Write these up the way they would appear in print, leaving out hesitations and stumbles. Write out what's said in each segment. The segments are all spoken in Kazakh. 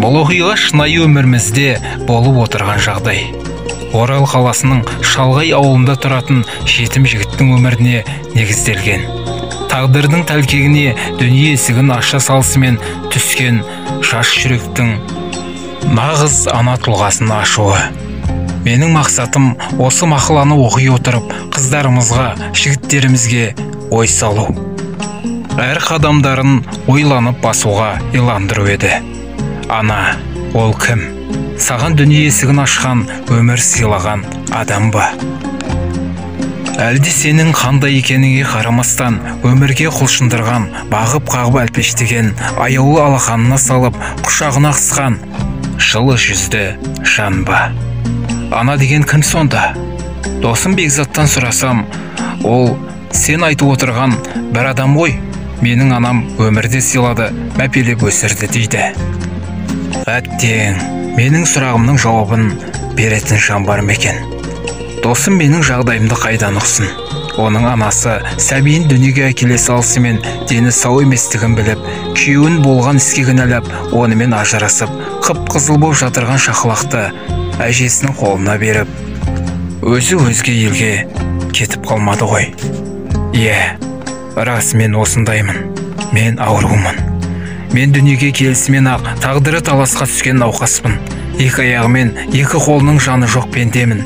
Бұл оқиға шынайы өмірімізде болып отырған жағдай. Орал қаласының шалғай ауылында тұратын жетім жігіттің өміріне негізделген. Тағдырдың тәлкегіне дүние есігін аша салысымен түскен жас жүректің нағыз ана тұлғасын ашуы. Менің мақсатым осы мақаланы оқи отырып қыздарымызға, жігіттерімізге ой салу. Әр қадамдарын ойланып басуға иландыру еді. Ана, ол кім? Саған дүние есігін ашқан, өмір сыйлаған адам ба? Әлде сенің қандай екеніңе қарамастан өмірге құлшындырған, бағып-қағып әлпештеген, аяулы алақанына салып, құшағына қысқан жылы жүзді жан ба? Ана деген кім сонда? Досым Бекзаттан сұрасам, ол сен айтып отырған бір адам ғой. Менің анам өмірде сыйлады, мәпелеп өсірді дейді. Әттең, менің сұрағымның жауабын беретін жан бар ма екен? Досым менің жағдайымды қайдан ұқсын? Оның анасы сәбиін дүниеге әкеле салысымен дені сау еместігін біліп, күйеуін болған іске кінәлап, онымен ажырасып, қып-қызыл боп жатырған шақалақты әжесінің қолына беріп, өзі өзге елге кетіп қалмады ғой. Иә, рас мен осындаймын. Мен аурумын. Мен дүниеге келісімен ақ тағдыры таласқа түскен науқаспын. Екі аяғымен, екі қолының жаны жоқ пендемін.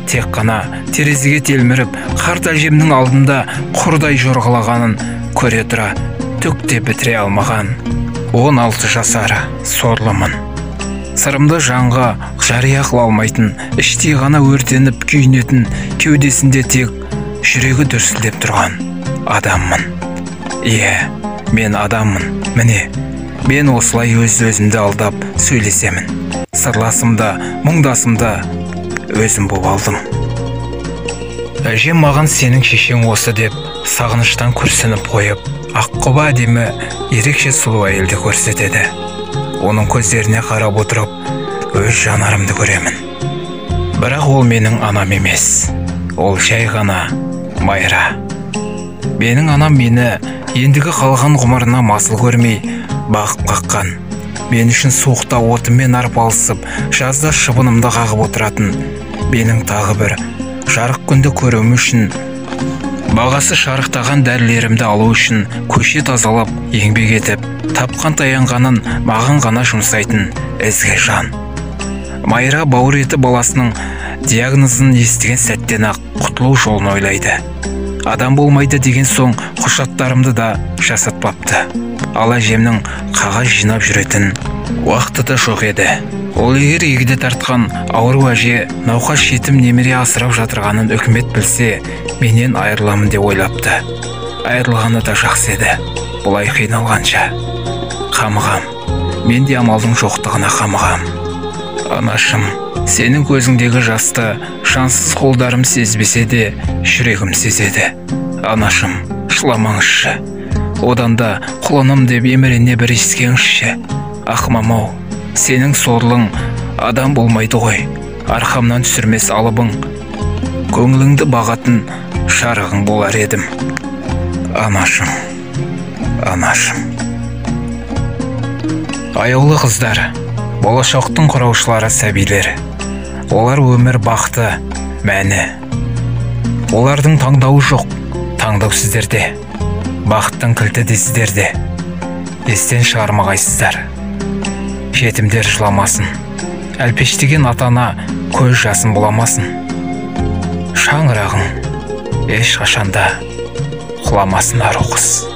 Тек қана терезеге телміріп, қарт әжемнің алдында құрдай жорғалағанын көре тұра, түк те бітіре алмаған 16 жасар сорлымын. Сырымды жанға жария қыла алмайтын, іштей ғана өртеніп күйінетін, кеудесінде тек жүрегі дүрсілдеп тұрған адаммын. Иә, мен адаммын. Міне, мен осылай өз-өзімді алдап сөйлесемін. Сырласымда, мұңдасымда өзім боп алдым. Әжем маған сенің шешең осы деп сағыныштан күрсініп қойып, аққұба әдемі ерекше сұлу әйелді көрсетеді. Оның көздеріне қарап отырып, өз жанарымды көремін. Бірақ ол менің анам емес. Ол жай ғана Майра. Менің анам мені ендігі қалған ғұмырына масыл көрмей бағып қаққан. Мен үшін суықта отымен арпалысып, жазда шыбынымды қағып отыратын, менің тағы бір жарық күнді көруім үшін, бағасы шарықтаған дәрілерімді алу үшін көше тазалап, еңбек етіп, тапқан таянғанын маған ғана жұмсайтын ізгі жан. Майра бауыр еті баласының диагнозын естіген сәттен ақ құтылу жолын ойлайды. Адам болмайды деген соң құжаттарымды да жасатпапты. Ал әжемнің қағаз жинап жүретін уақыты да жоқ еді. Ол егер егде тартқан ауру әже науқас жетім немере асырап жатырғанын үкімет білсе, менен айырыламын деп ойлапты. Айырылғаны да жақсы еді. Бұлай қиналғанша. Қамығам. Мен де амалдың жоқтығына қамығам. Анашым, сенің көзіңдегі жасты жансыз қолдарым сезбесе де, жүрегім сезеді. Анашым, жыламаңызшы. Одан да құлыным деп емірене бір ескеңізші. Ақмам-ау, сенің сорлың адам болмайды ғой. Арқамнан түсірмес алыбың, көңіліңді бағатын шарығың болар едім. Анашым, анашым. Аяулы қыздар, болашақтың құраушылары сәбилер. Олар өмір бақты, мәні. Олардың таңдауы жоқ, таңдау сіздерде. Бақыттың кілті де сіздерде. Естен шығармағайсыздар. Жетімдер жыламасын. Әлпештеген атана көз жасын буламасын. Шаңырағың ешқашанда құламасын ару қыз.